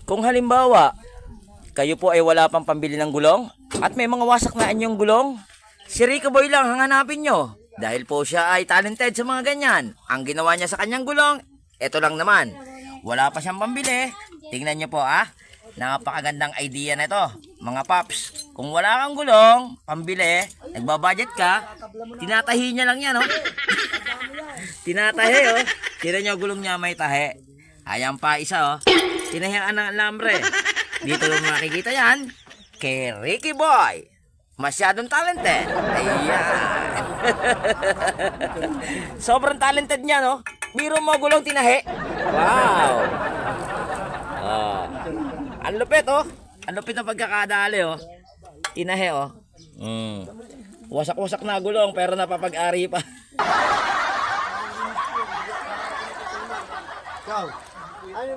Kung halimbawa, kayo po ay wala pang pambili ng gulong at may mga wasak na inyong gulong, si Rico Boy lang ang hanapin nyo. Dahil po siya ay talented sa mga ganyan. Ang ginawa niya sa kanyang gulong, eto lang naman. Wala pa siyang pambili. Tingnan nyo po napakagandang idea na ito. Mga paps, kung wala kang gulong, pambili, nagbabudget ka, tinatahi niya lang yan, Tinatahi, Tira nyo gulong niya may tahi. Ayan pa isa, Tinahian ng alambre. Dito yung makikita yan, kay Ricky Boy. Masyadong talented. Ayan. Sobrang talented niya, Biro mo gulong tinahi. Wow. Ang lupit, Ang lupit ng pagkakadali, Tinahi, Wasak-wasak na gulong pero napapag-ari pa. Go.